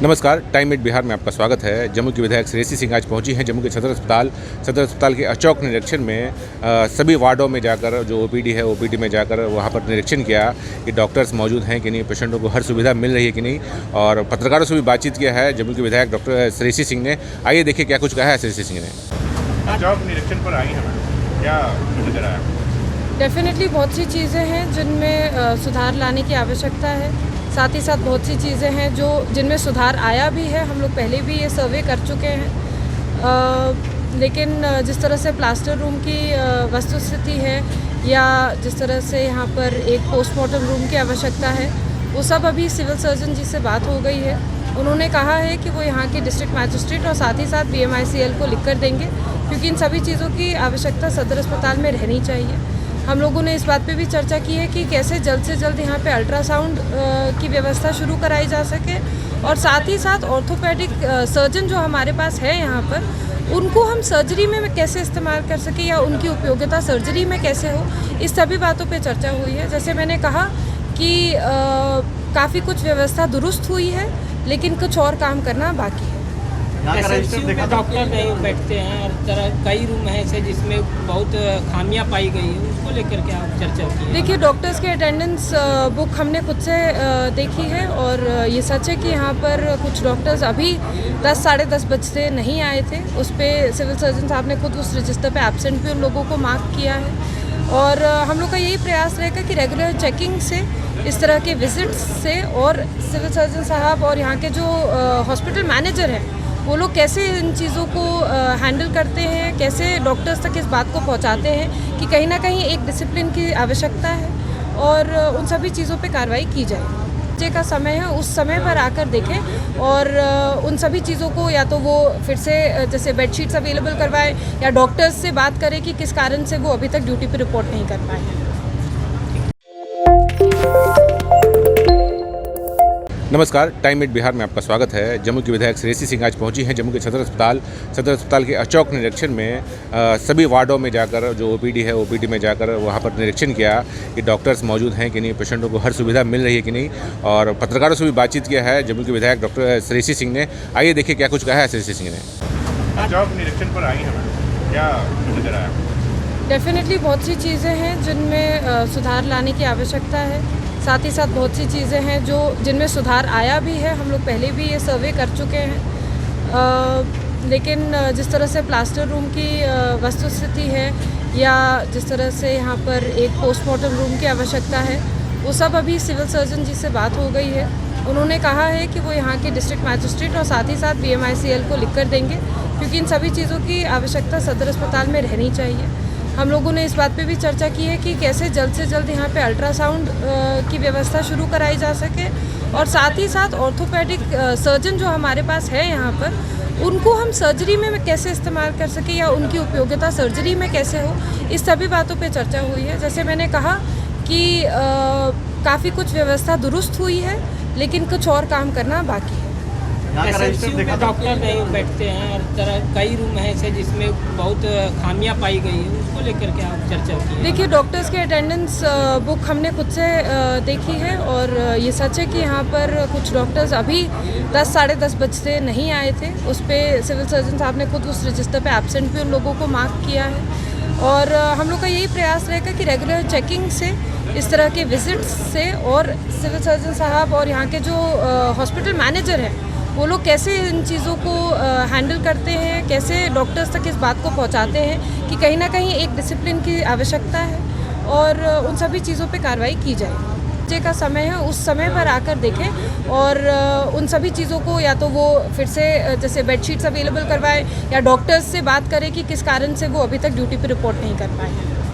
नमस्कार, time eight Bihar में आपका स्वागत है। जम्मू की विधायक श्रेयसी सिंह आज पहुंची हैं जम्मू के सदर अस्पताल के अचौक निरीक्षण में सभी वार्डों में जाकर जो ओपीडी है ओपीडी में जाकर वहां पर निरीक्षण किया कि डॉक्टर्स मौजूद हैं कि नहीं, पेशेंटों को हर सुविधा मिल रही है कि नहीं, और पत्रकारों से भी बातचीत किया है जम्मू की विधायक डॉक्टर श्रेयसी सिंह ने। आइए देखिए क्या कुछ कहा है श्रेयसी सिंह ने। अचौक निरीक्षण पर आई हैं, क्या नजर आया? डेफिनेटली बहुत सी चीज़ें हैं जिनमें सुधार लाने की आवश्यकता है। साथ ही साथ बहुत सी चीज़ें हैं जिनमें सुधार आया भी है। हम लोग पहले भी ये सर्वे कर चुके हैं, लेकिन जिस तरह से प्लास्टर रूम की वस्तुस्थिति है या जिस तरह से यहाँ पर एक पोस्टमार्टम रूम की आवश्यकता है, वो सब अभी सिविल सर्जन जी से बात हो गई है। उन्होंने कहा है कि वो यहाँ के डिस्ट्रिक्ट मैजिस्ट्रेट और साथ ही साथ BMICL को लिख कर देंगे, क्योंकि इन सभी चीज़ों की आवश्यकता सदर अस्पताल में रहनी चाहिए। हम लोगों ने इस बात पे भी चर्चा की है कि कैसे जल्द से जल्द यहाँ पे अल्ट्रासाउंड की व्यवस्था शुरू कराई जा सके, और साथ ही साथ ऑर्थोपेडिक सर्जन जो हमारे पास है यहाँ पर, उनको हम सर्जरी में कैसे इस्तेमाल कर सके या उनकी उपयोगिता सर्जरी में कैसे हो, इस सभी बातों पे चर्चा हुई है। जैसे मैंने कहा कि काफ़ी कुछ व्यवस्था दुरुस्त हुई है, लेकिन कुछ और काम करना बाकी है। डॉक्टर नहीं बैठते हैं और कई रूम हैं ऐसे जिसमें बहुत खामियां पाई गई है, उसको लेकर के आप चर्चा की? देखिए, डॉक्टर्स की अटेंडेंस बुक हमने खुद से देखी है, और ये सच है कि यहाँ पर कुछ डॉक्टर्स अभी 10 साढ़े 10 बजते नहीं आए थे। उस पर सिविल सर्जन साहब ने खुद उस रजिस्टर पे एब्सेंट भी उन लोगों को मार्क किया है, और हम लोग का यही प्रयास रहेगा कि रेगुलर चेकिंग से, इस तरह के विजिट्स से, और सिविल सर्जन साहब और यहाँ के जो हॉस्पिटल मैनेजर हैं वो लोग कैसे इन चीज़ों को हैंडल करते हैं, कैसे डॉक्टर्स तक इस बात को पहुंचाते हैं कि कहीं ना कहीं एक डिसिप्लिन की आवश्यकता है, और उन सभी चीज़ों पे कार्रवाई की जाए। बच्चे का समय है, उस समय पर आकर देखें, और उन सभी चीज़ों को या तो वो फिर से जैसे बेडशीट्स अवेलेबल करवाएं या डॉक्टर्स से बात करें कि किस कारण से वो अभी तक ड्यूटी पर रिपोर्ट नहीं कर पाए हैं। नमस्कार, टाइम एट बिहार में आपका स्वागत है। जम्मू की विधायक श्रेयसी सिंह आज पहुंची हैं जम्मू के सदर अस्पताल के अचौक निरीक्षण में सभी वार्डों में जाकर जो ओपीडी है ओपीडी में जाकर वहां पर निरीक्षण किया कि डॉक्टर्स मौजूद हैं कि नहीं, पेशेंटों को हर सुविधा मिल रही है कि नहीं, और पत्रकारों से भी बातचीत किया है जम्मू की विधायक डॉक्टर श्रेयसी सिंह ने। आइए देखिए क्या कुछ कहा है श्रेयसी सिंह ने। अचौक निरीक्षण पर आई हैं, क्या नजर आया? डेफिनेटली बहुत सी चीज़ें हैं जिनमें सुधार लाने की आवश्यकता है। साथ ही साथ बहुत सी चीज़ें हैं जिनमें सुधार आया भी है। हम लोग पहले भी ये सर्वे कर चुके हैं, लेकिन जिस तरह से प्लास्टर रूम की वस्तुस्थिति है या जिस तरह से यहाँ पर एक पोस्टमार्टम रूम की आवश्यकता है, वो सब अभी सिविल सर्जन जी से बात हो गई है। उन्होंने कहा है कि वो यहाँ के डिस्ट्रिक्ट मैजिस्ट्रेट और साथ ही साथ BMICL को लिख कर देंगे, क्योंकि इन सभी चीज़ों की आवश्यकता सदर अस्पताल में रहनी चाहिए। हम लोगों ने इस बात पे भी चर्चा की है कि कैसे जल्द से जल्द यहाँ पे अल्ट्रासाउंड की व्यवस्था शुरू कराई जा सके, और साथ ही साथ ऑर्थोपेडिक सर्जन जो हमारे पास है यहाँ पर, उनको हम सर्जरी में कैसे इस्तेमाल कर सके या उनकी उपयोगिता सर्जरी में कैसे हो, इस सभी बातों पे चर्चा हुई है। जैसे मैंने कहा कि काफ़ी कुछ व्यवस्था दुरुस्त हुई है, लेकिन कुछ और काम करना बाकी है। डॉक्टर नहीं बैठते हैं और कई रूम हैं ऐसे जिसमें बहुत खामियां पाई गई है, उसको लेकर के आप चर्चा की? देखिए, डॉक्टर्स की अटेंडेंस बुक हमने खुद से देखी है, और ये सच है कि यहाँ पर कुछ डॉक्टर्स अभी 10 साढ़े 10 बजते नहीं आए थे। उस पर सिविल सर्जन साहब ने खुद उस रजिस्टर पे एब्सेंट भी उन लोगों को मार्क किया है, और हम लोग का यही प्रयास रहेगा कि रेगुलर चेकिंग से, इस तरह के विजिट्स से, और सिविल सर्जन साहब और यहाँ के जो हॉस्पिटल मैनेजर हैं वो लोग कैसे इन चीज़ों को हैंडल करते हैं, कैसे डॉक्टर्स तक इस बात को पहुंचाते हैं कि कहीं ना कहीं एक डिसिप्लिन की आवश्यकता है, और उन सभी चीज़ों पे कार्रवाई की जाए। बच्चे का समय है, उस समय पर आकर देखें, और उन सभी चीज़ों को या तो वो फिर से जैसे बेडशीट्स अवेलेबल करवाएं या डॉक्टर्स से बात करें कि किस कारण से वो अभी तक ड्यूटी पर रिपोर्ट नहीं कर पाए हैं।